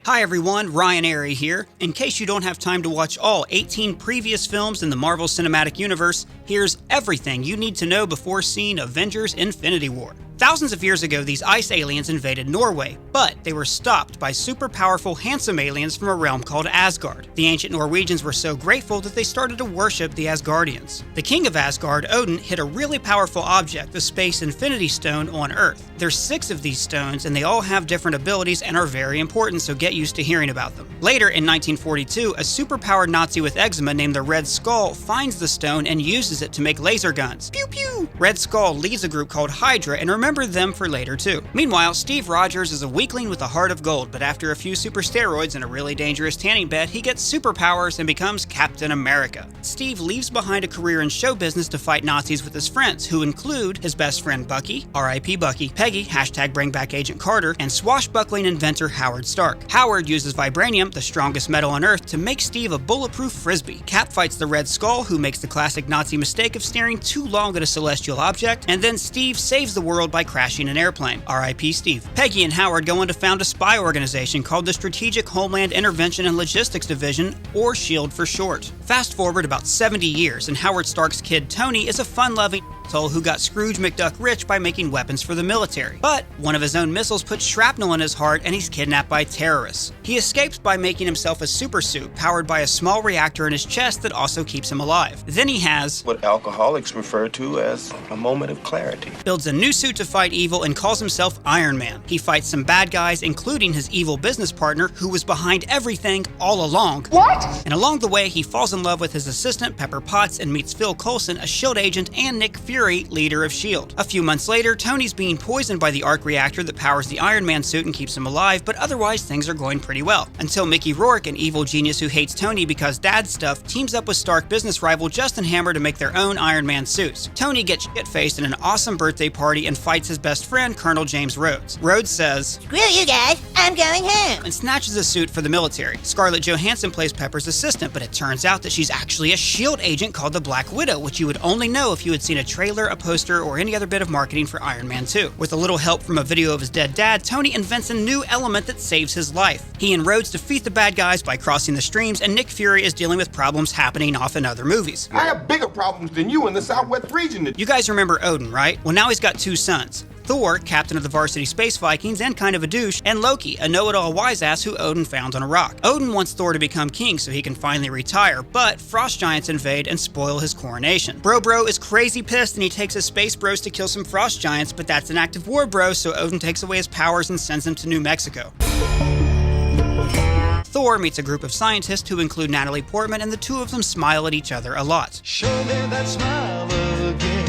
Hi everyone, Ryan Airy here. In case you don't have time to watch all 18 previous films in the Marvel Cinematic Universe, here's everything you need to know before seeing Avengers: Infinity War. Thousands of years ago, these ice aliens invaded Norway, but they were stopped by super powerful, handsome aliens from a realm called Asgard. The ancient Norwegians were so grateful that they started to worship the Asgardians. The king of Asgard, Odin, hid a really powerful object, the Space Infinity Stone, on Earth. There's 6 of these stones, and they all have different abilities and are very important, so get used to hearing about them. Later, in 1942, a superpowered Nazi with eczema named the Red Skull finds the stone and uses it to make laser guns. Pew pew! Red Skull leads a group called Hydra, and remember them for later too. Meanwhile, Steve Rogers is a weakling with a heart of gold, but after a few super steroids and a really dangerous tanning bed, he gets superpowers and becomes Captain America. Steve leaves behind a career in show business to fight Nazis with his friends, who include his best friend Bucky, R.I.P. Bucky, Peggy, #Bring Back Agent Carter, and swashbuckling inventor Howard Stark. Howard uses vibranium, the strongest metal on Earth, to make Steve a bulletproof frisbee. Cap fights the Red Skull, who makes the classic Nazi mistake of staring too long at a celestial object, and then Steve saves the world by crashing an airplane. R.I.P. Steve. Peggy and Howard go on to found a spy organization called the Strategic Homeland Intervention and Logistics Division, or SHIELD for short. Fast forward about 70 years, and Howard Stark's kid Tony is a fun-loving asshole who got Scrooge McDuck rich by making weapons for the military. But one of his own missiles puts shrapnel in his heart and he's kidnapped by terrorists. He escapes by making himself a super suit powered by a small reactor in his chest that also keeps him alive. Then he has what alcoholics refer to as a moment of clarity. Builds a new suit to fight evil and calls himself Iron Man. He fights some bad guys, including his evil business partner who was behind everything all along. What? And along the way, he falls in love with his assistant Pepper Potts and meets Phil Coulson, a SHIELD agent, and Nick Fury, leader of SHIELD. A few months later, Tony's being poisoned by the arc reactor that powers the Iron Man suit and keeps him alive, but otherwise things are going pretty well. Until Mickey Rourke, an evil genius who hates Tony because dad stuff, teams up with Stark business rival Justin Hammer to make their own Iron Man suits. Tony gets shit-faced in an awesome birthday party and fights his best friend, Colonel James Rhodes. Rhodes says, "Screw you guys, I'm going home," and snatches a suit for the military. Scarlett Johansson plays Pepper's assistant, but it turns out that she's actually a SHIELD agent called the Black Widow, which you would only know if you had seen a trailer, a poster, or any other bit of marketing for Iron Man 2. With a little help from a video of his dead dad, Tony invents a new element that saves his life. He and Rhodes defeat the bad guys by crossing the streams, and Nick Fury is dealing with problems happening off in other movies. I have bigger problems than you in the Southwest region. You guys remember Odin, right? Well, now he's got 2 sons. Thor, captain of the varsity Space Vikings and kind of a douche, and Loki, a know-it-all wise-ass who Odin found on a rock. Odin wants Thor to become king so he can finally retire, but frost giants invade and spoil his coronation. Bro is crazy pissed and he takes his space bros to kill some frost giants, but that's an act of war, bro, so Odin takes away his powers and sends him to New Mexico. Thor meets a group of scientists who include Natalie Portman, and the two of them smile at each other a lot. Show me that smile again.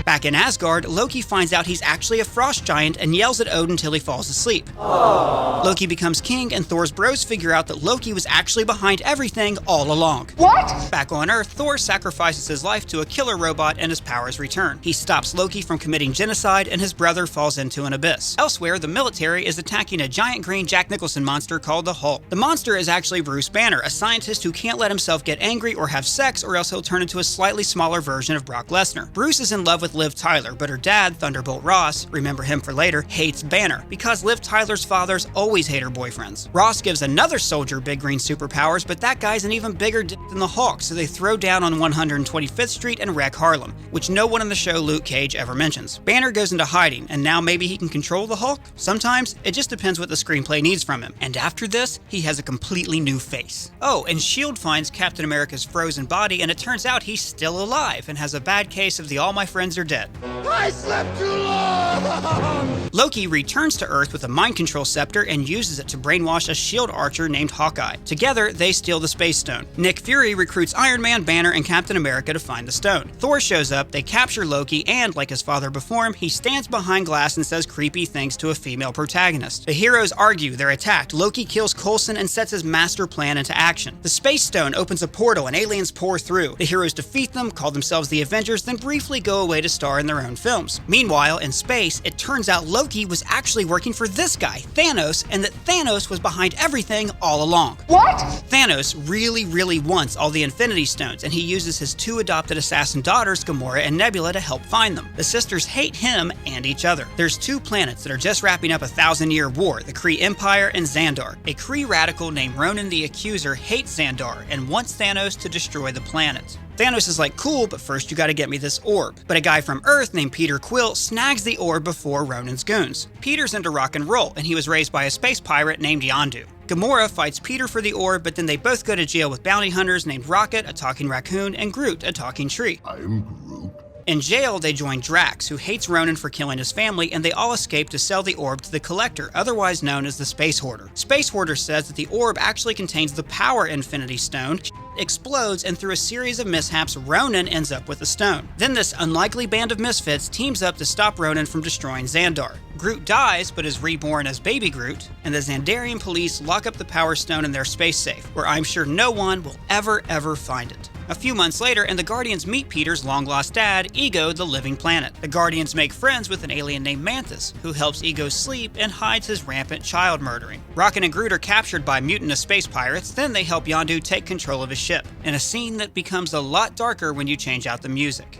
Back in Asgard, Loki finds out he's actually a frost giant and yells at Odin till he falls asleep. Aww. Loki becomes king, and Thor's bros figure out that Loki was actually behind everything all along. What? Back on Earth, Thor sacrifices his life to a killer robot and his powers return. He stops Loki from committing genocide, and his brother falls into an abyss. Elsewhere, the military is attacking a giant green Jack Nicholson monster called the Hulk. The monster is actually Bruce Banner, a scientist who can't let himself get angry or have sex, or else he'll turn into a slightly smaller version of Brock Lesnar. Bruce is in love with Liv Tyler, but her dad, Thunderbolt Ross, remember him for later, hates Banner, because Liv Tyler's fathers always hate her boyfriends. Ross gives another soldier big green superpowers, but that guy's an even bigger dick than the Hulk, so they throw down on 125th Street and wreck Harlem, which no one in the show Luke Cage ever mentions. Banner goes into hiding, and now maybe he can control the Hulk? Sometimes, it just depends what the screenplay needs from him. And after this, he has a completely new face. Oh, and S.H.I.E.L.D. finds Captain America's frozen body, and it turns out he's still alive and has a bad case of the all my friends are dead. I slept too long! Loki returns to Earth with a mind control scepter and uses it to brainwash a S.H.I.E.L.D. archer named Hawkeye. Together, they steal the Space Stone. Nick Fury recruits Iron Man, Banner, and Captain America to find the stone. Thor shows up, they capture Loki, and, like his father before him, he stands behind glass and says creepy things to a female protagonist. The heroes argue, they're attacked, Loki kills Coulson and sets his master plan into action. The Space Stone opens a portal and aliens pour through. The heroes defeat them, call themselves the Avengers, then briefly go away to star in their own films. Meanwhile, in space, it turns out Loki was actually working for this guy, Thanos, and that Thanos was behind everything all along. What? Thanos really wants all the Infinity Stones, and he uses his 2 adopted assassin daughters, Gamora and Nebula, to help find them. The sisters hate him and each other. There's 2 planets that are just wrapping up a 1,000-year war, the Kree Empire and Xandar. A Kree radical named Ronan the Accuser hates Xandar and wants Thanos to destroy the planet. Thanos is like, cool, but first you gotta get me this orb. But a guy from Earth named Peter Quill snags the orb before Ronan's goons. Peter's into rock and roll, and he was raised by a space pirate named Yondu. Gamora fights Peter for the orb, but then they both go to jail with bounty hunters named Rocket, a talking raccoon, and Groot, a talking tree. I am Groot. In jail, they join Drax, who hates Ronan for killing his family, and they all escape to sell the orb to the Collector, otherwise known as the Space Hoarder. Space Hoarder says that the orb actually contains the Power Infinity Stone, explodes, and through a series of mishaps, Ronan ends up with the stone. Then this unlikely band of misfits teams up to stop Ronan from destroying Xandar. Groot dies, but is reborn as Baby Groot, and the Xandarian police lock up the Power Stone in their space safe, where I'm sure no one will ever find it. A few months later, and the Guardians meet Peter's long-lost dad, Ego, the Living Planet. The Guardians make friends with an alien named Mantis, who helps Ego sleep and hides his rampant child murdering. Rocket and Groot are captured by mutinous space pirates, then they help Yondu take control of his ship, in a scene that becomes a lot darker when you change out the music.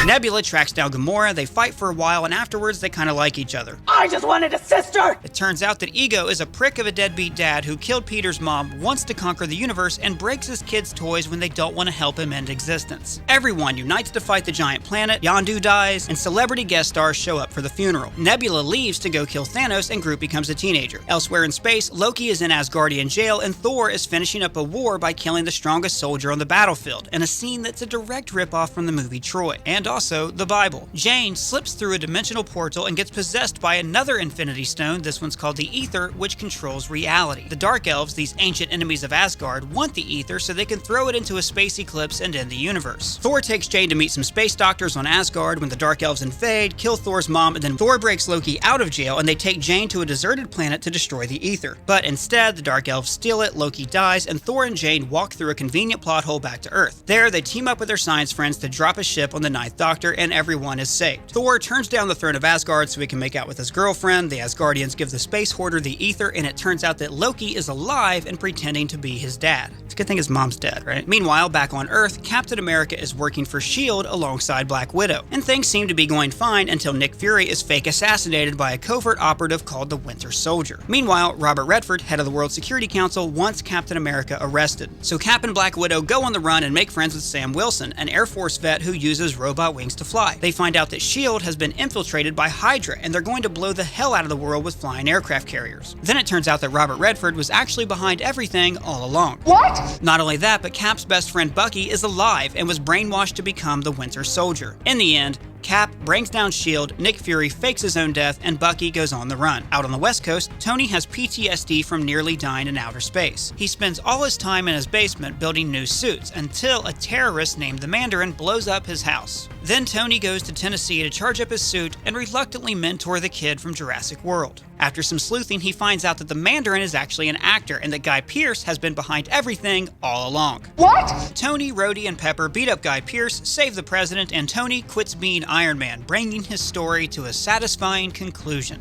Nebula tracks down Gamora, they fight for a while, and afterwards they kinda like each other. I just wanted a sister! It turns out that Ego is a prick of a deadbeat dad who killed Peter's mom, wants to conquer the universe, and breaks his kids' toys when they don't want to help him end existence. Everyone unites to fight the giant planet, Yondu dies, and celebrity guest stars show up for the funeral. Nebula leaves to go kill Thanos, and Groot becomes a teenager. Elsewhere in space, Loki is in Asgardian jail, and Thor is finishing up a war by killing the strongest soldier on the battlefield, in a scene that's a direct ripoff from the movie Troy. And also the Bible. Jane slips through a dimensional portal and gets possessed by another Infinity Stone, this one's called the Ether, which controls reality. The Dark Elves, these ancient enemies of Asgard, want the Ether so they can throw it into a space eclipse and end the universe. Thor takes Jane to meet some space doctors on Asgard when the Dark Elves invade, kill Thor's mom, and then Thor breaks Loki out of jail and they take Jane to a deserted planet to destroy the Ether. But instead, the Dark Elves steal it, Loki dies, and Thor and Jane walk through a convenient plot hole back to Earth. There, they team up with their science friends to drop a ship on the Ninth Doctor, and everyone is saved. Thor turns down the throne of Asgard so he can make out with his girlfriend, the Asgardians give the Space Hoarder the Ether, and it turns out that Loki is alive and pretending to be his dad. It's a good thing his mom's dead, right? Meanwhile, back on Earth, Captain America is working for S.H.I.E.L.D. alongside Black Widow, and things seem to be going fine until Nick Fury is fake assassinated by a covert operative called the Winter Soldier. Meanwhile, Robert Redford, head of the World Security Council, wants Captain America arrested. So Cap and Black Widow go on the run and make friends with Sam Wilson, an Air Force vet who uses robot wings to fly. They find out that S.H.I.E.L.D. has been infiltrated by Hydra, and they're going to blow the hell out of the world with flying aircraft carriers. Then it turns out that Robert Redford was actually behind everything all along. What? Not only that, but Cap's best friend Bucky is alive and was brainwashed to become the Winter Soldier. In the end, Cap brings down S.H.I.E.L.D., Nick Fury fakes his own death, and Bucky goes on the run. Out on the West Coast, Tony has PTSD from nearly dying in outer space. He spends all his time in his basement building new suits until a terrorist named the Mandarin blows up his house. Then Tony goes to Tennessee to charge up his suit and reluctantly mentor the kid from Jurassic World. After some sleuthing, he finds out that the Mandarin is actually an actor and that Guy Pearce has been behind everything all along. What? Tony, Rhodey, and Pepper beat up Guy Pearce, save the president, and Tony quits being Iron Man, bringing his story to a satisfying conclusion.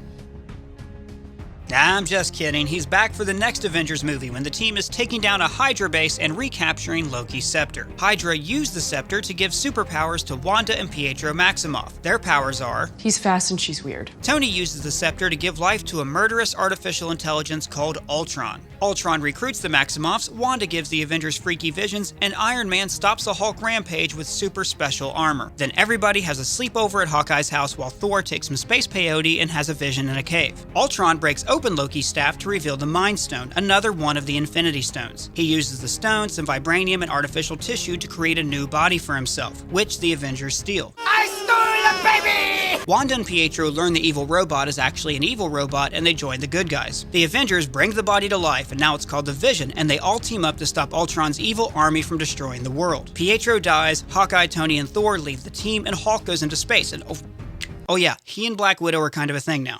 I'm just kidding, he's back for the next Avengers movie when the team is taking down a Hydra base and recapturing Loki's scepter. Hydra used the scepter to give superpowers to Wanda and Pietro Maximoff. Their powers are: he's fast and she's weird. Tony uses the scepter to give life to a murderous artificial intelligence called Ultron. Ultron recruits the Maximoffs, Wanda gives the Avengers freaky visions, and Iron Man stops a Hulk rampage with super special armor. Then everybody has a sleepover at Hawkeye's house while Thor takes some space peyote and has a vision in a cave. Ultron breaks open Loki's staff to reveal the Mind Stone, another one of the Infinity Stones. He uses the stone, some vibranium, and artificial tissue to create a new body for himself, which the Avengers steal. I stole a baby! Wanda and Pietro learn the evil robot is actually an evil robot and they join the good guys. The Avengers bring the body to life and now it's called the Vision, and they all team up to stop Ultron's evil army from destroying the world. Pietro dies, Hawkeye, Tony, and Thor leave the team, and Hulk goes into space. And oh yeah, he and Black Widow are kind of a thing now.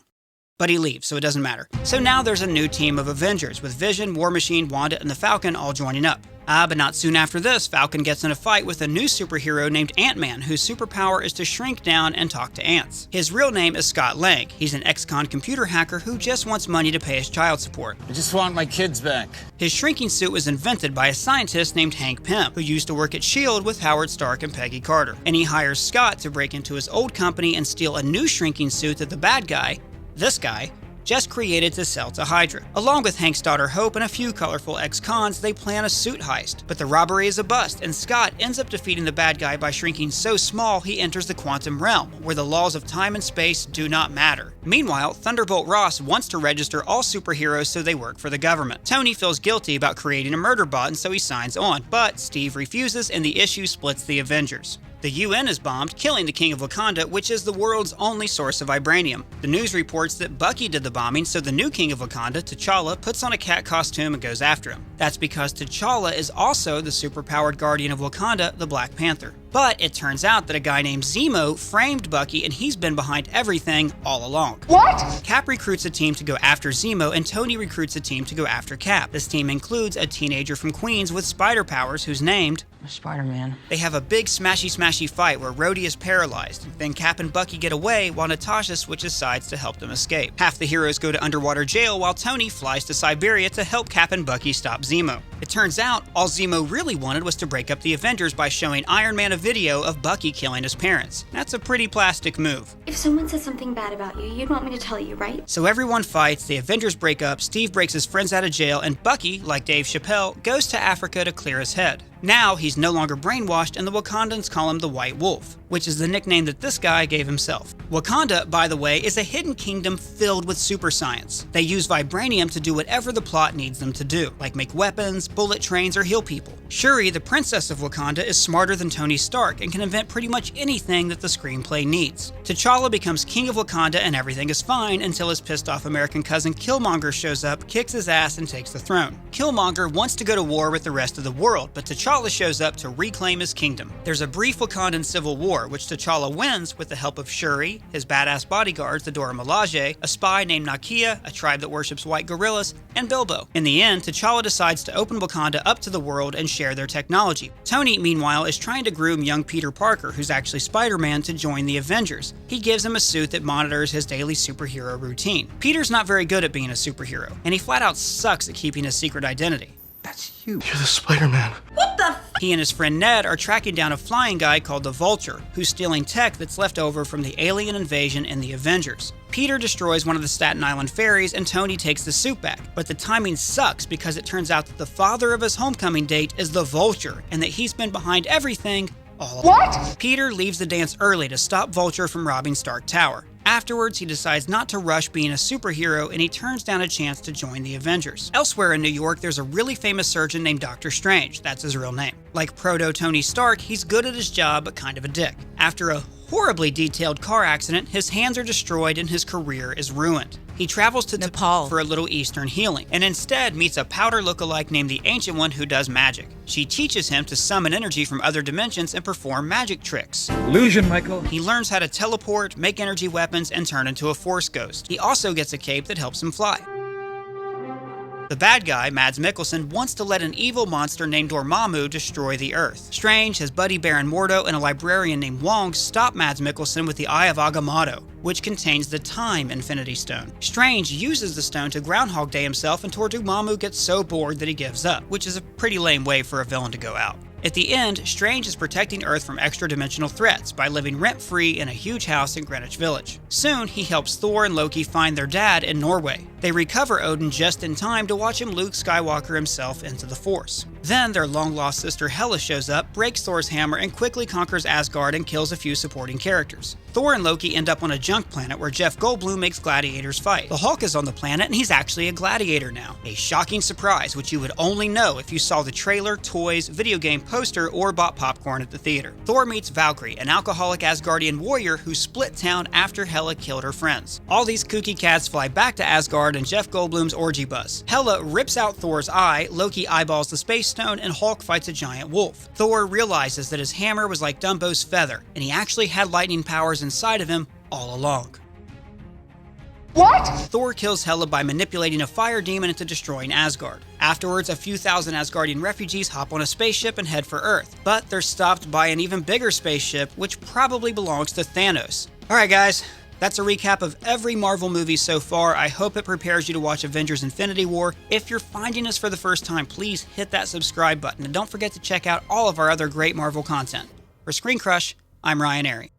But he leaves, so it doesn't matter. So now there's a new team of Avengers, with Vision, War Machine, Wanda, and the Falcon all joining up. But not soon after this, Falcon gets in a fight with a new superhero named Ant-Man, whose superpower is to shrink down and talk to ants. His real name is Scott Lang. He's an ex-con computer hacker who just wants money to pay his child support. I just want my kids back. His shrinking suit was invented by a scientist named Hank Pym, who used to work at S.H.I.E.L.D. with Howard Stark and Peggy Carter. And he hires Scott to break into his old company and steal a new shrinking suit that the bad guy, this guy, just created to sell to Hydra. Along with Hank's daughter Hope and a few colorful ex-cons, they plan a suit heist. But the robbery is a bust, and Scott ends up defeating the bad guy by shrinking so small he enters the quantum realm, where the laws of time and space do not matter. Meanwhile, Thunderbolt Ross wants to register all superheroes so they work for the government. Tony feels guilty about creating a murder bot, and so he signs on, but Steve refuses and the issue splits the Avengers. The UN is bombed, killing the King of Wakanda, which is the world's only source of vibranium. The news reports that Bucky did the bombing, so the new King of Wakanda, T'Challa, puts on a cat costume and goes after him. That's because T'Challa is also the superpowered guardian of Wakanda, the Black Panther. But it turns out that a guy named Zemo framed Bucky and he's been behind everything all along. What? Cap recruits a team to go after Zemo and Tony recruits a team to go after Cap. This team includes a teenager from Queens with spider powers who's named Spider-Man. They have a big smashy fight where Rhodey is paralyzed. Then Cap and Bucky get away while Natasha switches sides to help them escape. Half the heroes go to underwater jail while Tony flies to Siberia to help Cap and Bucky stop Zemo. It turns out all Zemo really wanted was to break up the Avengers by showing Iron Man a video of Bucky killing his parents. That's a pretty plastic move. If someone says something bad about you, you'd want me to tell you, right? So everyone fights, the Avengers break up, Steve breaks his friends out of jail, and Bucky, like Dave Chappelle, goes to Africa to clear his head. Now he's no longer brainwashed and the Wakandans call him the White Wolf, which is the nickname that this guy gave himself. Wakanda, by the way, is a hidden kingdom filled with super science. They use vibranium to do whatever the plot needs them to do, like make weapons, bullet trains, or heal people. Shuri, the princess of Wakanda, is smarter than Tony Stark and can invent pretty much anything that the screenplay needs. T'Challa becomes king of Wakanda and everything is fine until his pissed off American cousin Killmonger shows up, kicks his ass, and takes the throne. Killmonger wants to go to war with the rest of the world, but T'Challa shows up to reclaim his kingdom. There's a brief Wakandan civil war, which T'Challa wins with the help of Shuri, his badass bodyguards, the Dora Milaje, a spy named Nakia, a tribe that worships white gorillas, and Bilbo. In the end, T'Challa decides to open Wakanda up to the world and share their technology. Tony, meanwhile, is trying to groom young Peter Parker, who's actually Spider-Man, to join the Avengers. He gives him a suit that monitors his daily superhero routine. Peter's not very good at being a superhero, and he flat out sucks at keeping his secret identity. That's you. You're the Spider-Man. What the He and his friend Ned are tracking down a flying guy called the Vulture, who's stealing tech that's left over from the alien invasion in the Avengers. Peter destroys one of the Staten Island ferries and Tony takes the suit back, but the timing sucks because it turns out that the father of his homecoming date is the Vulture, and that he's been behind everything all along. What? Peter leaves the dance early to stop Vulture from robbing Stark Tower. Afterwards, he decides not to rush being a superhero and he turns down a chance to join the Avengers. Elsewhere in New York, there's a really famous surgeon named Dr. Strange. That's his real name. Like proto-Tony Stark, he's good at his job but kind of a dick. After a horribly detailed car accident, his hands are destroyed and his career is ruined. He travels to Nepal for a little Eastern healing, and instead meets a powder lookalike named the Ancient One who does magic. She teaches him to summon energy from other dimensions and perform magic tricks. Illusion, Michael. He learns how to teleport, make energy weapons, and turn into a Force ghost. He also gets a cape that helps him fly. The bad guy, Mads Mikkelsen, wants to let an evil monster named Dormammu destroy the Earth. Strange, his buddy Baron Mordo, and a librarian named Wong stop Mads Mikkelsen with the Eye of Agamotto, which contains the Time Infinity Stone. Strange uses the stone to Groundhog Day himself until Dormammu gets so bored that he gives up, which is a pretty lame way for a villain to go out. At the end, Strange is protecting Earth from extra-dimensional threats by living rent-free in a huge house in Greenwich Village. Soon, he helps Thor and Loki find their dad in Norway. They recover Odin just in time to watch him Luke Skywalker himself into the Force. Then their long-lost sister Hela shows up, breaks Thor's hammer, and quickly conquers Asgard and kills a few supporting characters. Thor and Loki end up on a junk planet where Jeff Goldblum makes gladiators fight. The Hulk is on the planet and he's actually a gladiator now. A shocking surprise which you would only know if you saw the trailer, toys, video game poster, or bought popcorn at the theater. Thor meets Valkyrie, an alcoholic Asgardian warrior who split town after Hela killed her friends. All these kooky cats fly back to Asgard in Jeff Goldblum's orgy bus. Hela rips out Thor's eye, Loki eyeballs the space stone, and Hulk fights a giant wolf. Thor realizes that his hammer was like Dumbo's feather, and he actually had lightning powers inside of him all along. What? Thor kills Hela by manipulating a fire demon into destroying Asgard. Afterwards, a few thousand Asgardian refugees hop on a spaceship and head for Earth, but they're stopped by an even bigger spaceship, which probably belongs to Thanos. Alright guys, that's a recap of every Marvel movie so far. I hope it prepares you to watch Avengers Infinity War. If you're finding us for the first time, please hit that subscribe button, and don't forget to check out all of our other great Marvel content. For Screen Crush, I'm Ryan Airy.